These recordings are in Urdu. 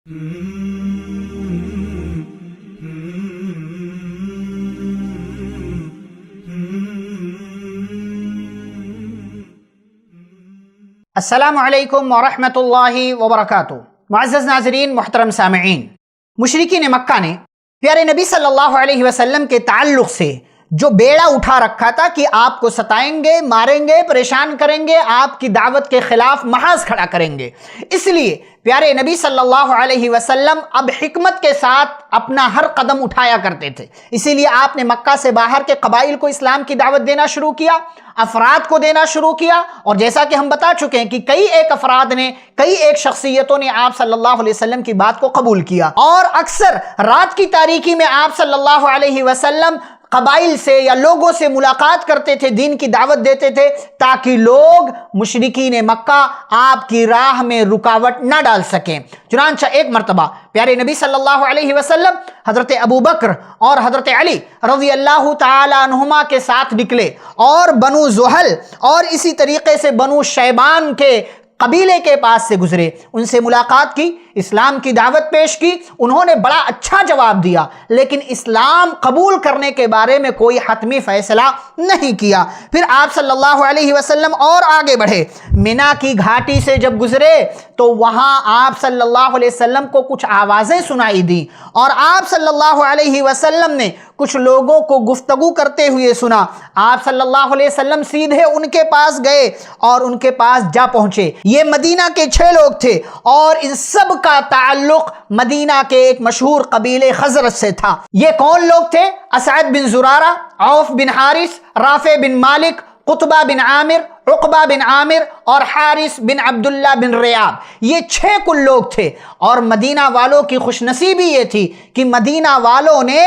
السلام علیکم ورحمۃ اللہ وبرکاتہ۔ معزز ناظرین، محترم سامعین، مشرکین مکہ نے پیارے نبی صلی اللہ علیہ وسلم کے تعلق سے جو بیڑا اٹھا رکھا تھا کہ آپ کو ستائیں گے، ماریں گے، پریشان کریں گے، آپ کی دعوت کے خلاف محاذ کھڑا کریں گے، اس لیے پیارے نبی صلی اللہ علیہ وسلم اب حکمت کے ساتھ اپنا ہر قدم اٹھایا کرتے تھے۔ اسی لیے آپ نے مکہ سے باہر کے قبائل کو اسلام کی دعوت دینا شروع کیا، افراد کو دینا شروع کیا، اور جیسا کہ ہم بتا چکے ہیں کہ کئی ایک افراد نے، کئی ایک شخصیتوں نے آپ صلی اللہ علیہ وسلم کی بات کو قبول کیا، اور اکثر رات کی تاریکی میں آپ صلی اللہ علیہ وسلم قبائل سے یا لوگوں سے ملاقات کرتے تھے، دین کی دعوت دیتے تھے، تاکہ لوگ مشرکین مکہ آپ کی راہ میں رکاوٹ نہ ڈال سکیں۔ چنانچہ ایک مرتبہ پیارے نبی صلی اللہ علیہ وسلم حضرت ابو بکر اور حضرت علی رضی اللہ تعالی عنہما کے ساتھ نکلے اور بنو زحل اور اسی طریقے سے بنو شیبان کے قبیلے کے پاس سے گزرے، ان سے ملاقات کی، اسلام کی دعوت پیش کی۔ انہوں نے بڑا اچھا جواب دیا، لیکن اسلام قبول کرنے کے بارے میں کوئی حتمی فیصلہ نہیں کیا۔ پھر آپ صلی اللہ علیہ وسلم اور آگے بڑھے، مینا کی گھاٹی سے جب گزرے تو وہاں آپ صلی اللہ علیہ وسلم کو کچھ آوازیں سنائی دی، اور آپ صلی اللہ علیہ وسلم نے کچھ لوگوں کو گفتگو کرتے ہوئے سنا۔ آپ صلی اللہ علیہ وسلم سیدھے ان کے پاس گئے اور ان کے پاس جا پہنچے۔ یہ مدینہ کے 6 لوگ تھے، اور ان سب کا تعلق مدینہ کے ایک مشہور قبیلے خزرج سے تھا۔ یہ کون لوگ تھے؟ اسعد بن زرارہ، عوف بن حارث، رافع بن مالک، قطبہ بن عامر، عقبہ بن عامر اور حارث بن عبداللہ بن ریاب۔ یہ 6 کل لوگ تھے، اور مدینہ والوں کی خوش نصیبی یہ تھی کہ مدینہ والوں نے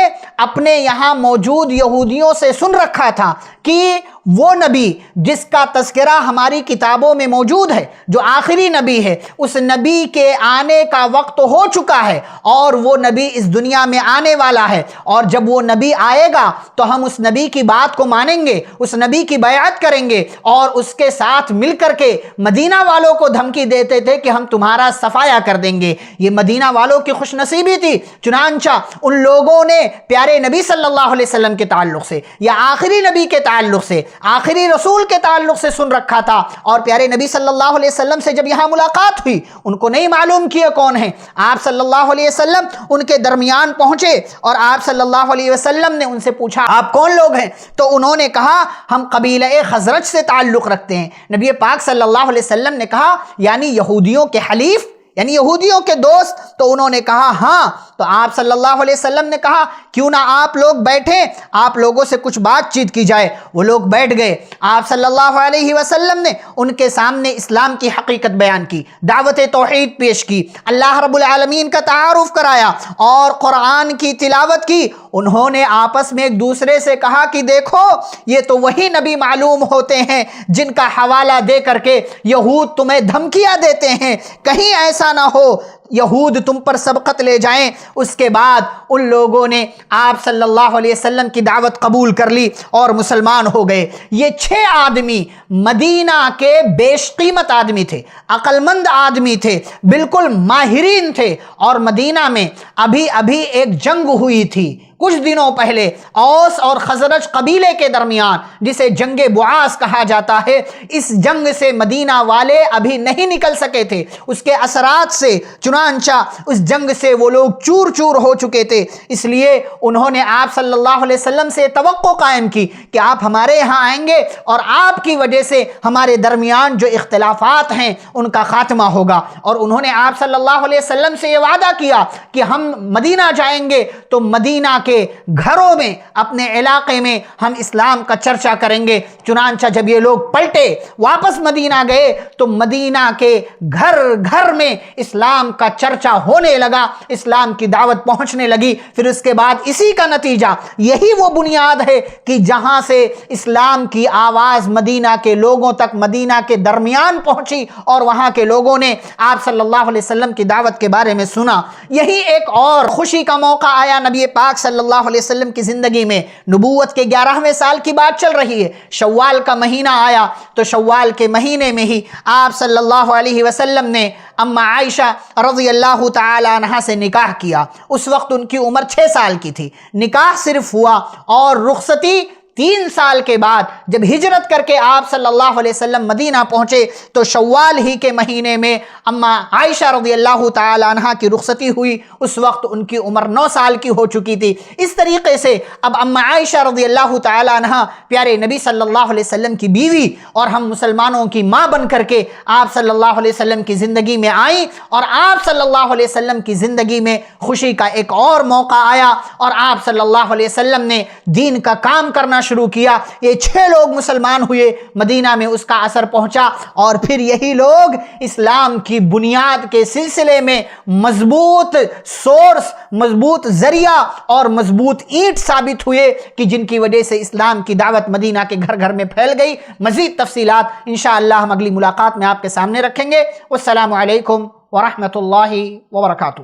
اپنے یہاں موجود یہودیوں سے سن رکھا تھا کہ وہ نبی جس کا تذکرہ ہماری کتابوں میں موجود ہے، جو آخری نبی ہے، اس نبی کے آنے کا وقت ہو چکا ہے، اور وہ نبی اس دنیا میں آنے والا ہے، اور جب وہ نبی آئے گا تو ہم اس نبی کی بات کو مانیں گے، اس نبی کی بیعت کریں گے، اور اس کے ساتھ مل کر کے مدینہ والوں کو دھمکی دیتے تھے کہ ہم تمہارا صفایا کر دیں گے۔ یہ مدینہ والوں کی خوش نصیبی تھی۔ چنانچہ ان لوگوں نے پیارے نبی صلی اللہ علیہ وسلم کے تعلق سے یا آخری نبی کے تعلق سے، آخری رسول کے تعلق سے سن رکھا تھا، اور پیارے نبی صلی اللہ علیہ وسلم سے جب یہاں ملاقات ہوئی، ان کو نہیں معلوم کیا کون ہیں۔ آپ صلی اللہ علیہ وسلم ان کے درمیان پہنچے، اور آپ صلی اللہ علیہ وسلم نے ان سے پوچھا آپ کون لوگ ہیں؟ تو انہوں نے کہا ہم قبیلہ خزرج سے تعلق رکھتے ہیں۔ نبی پاک صلی اللہ علیہ وسلم نے کہا یعنی یہودیوں کے حلیف، یعنی یہودیوں کے دوست؟ تو انہوں نے کہا ہاں۔ تو آپ صلی اللہ علیہ وسلم نے کہا کیوں نہ آپ لوگ بیٹھیں، آپ لوگوں سے کچھ بات چیت کی جائے۔ وہ لوگ بیٹھ گئے۔ آپ صلی اللہ علیہ وسلم نے ان کے سامنے اسلام کی حقیقت بیان کی، دعوت توحید پیش کی، اللہ رب العالمین کا تعارف کرایا، اور قرآن کی تلاوت کی۔ انہوں نے آپس میں ایک دوسرے سے کہا کہ دیکھو یہ تو وہی نبی معلوم ہوتے ہیں جن کا حوالہ دے کر کے یہود تمہیں دھمکیاں دیتے ہیں، کہیں ایسا نہ ہو یہود تم پر سبقت لے جائیں۔ اس کے بعد ان لوگوں نے آپ صلی اللہ علیہ وسلم کی دعوت قبول کر لی اور مسلمان ہو گئے۔ یہ 6 آدمی مدینہ کے بیش قیمت آدمی تھے، عقل مند آدمی تھے، بالکل ماہرین تھے، اور مدینہ میں ابھی ایک جنگ ہوئی تھی کچھ دنوں پہلے اوس اور خزرج قبیلے کے درمیان، جسے جنگ بعاث کہا جاتا ہے۔ اس جنگ سے مدینہ والے ابھی نہیں نکل سکے تھے، اس کے اثرات سے، چنانچہ اس جنگ سے وہ لوگ چور چور ہو چکے تھے۔ اس لیے انہوں نے آپ صلی اللہ علیہ وسلم سے توقع قائم کی کہ آپ ہمارے یہاں آئیں گے، اور آپ کی وجہ سے ہمارے درمیان جو اختلافات ہیں ان کا خاتمہ ہوگا۔ اور انہوں نے آپ صلی اللہ علیہ وسلم سے یہ وعدہ کیا کہ ہم مدینہ جائیں گے تو مدینہ کے گھروں میں، اپنے علاقے میں ہم اسلام کا چرچا کریں گے۔ چنانچہ جب یہ لوگ پلٹے، واپس مدینہ گئے، تو مدینہ کے گھر گھر میں اسلام کا چرچا ہونے لگا، اسلام کی دعوت پہنچنے لگی۔ پھر اس کے بعد اسی کا نتیجہ، یہی وہ بنیاد ہے کہ جہاں سے اسلام کی آواز مدینہ کے لوگوں تک، مدینہ کے درمیان پہنچی، اور وہاں کے لوگوں نے آپ صلی اللہ علیہ وسلم کی دعوت کے بارے میں سنا۔ یہی ایک اور خوشی کا موقع آیا نبی پاک صلی اللہ علیہ وسلم کی زندگی میں۔ نبوت کے 11ویں سال کی بات چل رہی ہے، شوال کا مہینہ آیا، تو شوال کے مہینے میں ہی آپ صلی اللہ علیہ وسلم نے اما عائشہ رضی اللہ تعالی عنہ سے نکاح کیا، اس وقت ان کی عمر 6 سال کی تھی، نکاح صرف ہوا اور رخصتی 3 سال کے بعد جب ہجرت کر کے آپ صلی اللہ علیہ وسلم مدینہ پہنچے تو شوال ہی کے مہینے میں اما عائشہ رضی اللہ تعالی عنہ کی رخصتی ہوئی، اس وقت ان کی عمر 9 سال کی ہو چکی تھی۔ اس طریقے سے اب اما عائشہ رضی اللہ تعالی عنہ پیارے نبی صلی اللہ علیہ وسلم کی بیوی اور ہم مسلمانوں کی ماں بن کر کے آپ صلی اللہ علیہ وسلم کی زندگی میں آئیں، اور آپ صلی اللہ علیہ وسلم کی زندگی میں خوشی کا ایک اور موقع آیا اور آپ صلی اللہ علیہ وسلم نے دین کا کام کرنا شروع کیا۔ یہ 6 لوگ مسلمان ہوئے، مدینہ میں اس کا اثر پہنچا، اور پھر یہی لوگ اسلام کی بنیاد کے سلسلے میں مضبوط سورس، مضبوط ذریعہ اور مضبوط اینٹ ثابت ہوئے کہ جن کی وجہ سے اسلام کی دعوت مدینہ کے گھر گھر میں پھیل گئی۔ مزید تفصیلات انشاءاللہ ہم اگلی ملاقات میں آپ کے سامنے رکھیں گے۔ والسلام علیکم ورحمۃ اللہ وبرکاتہ۔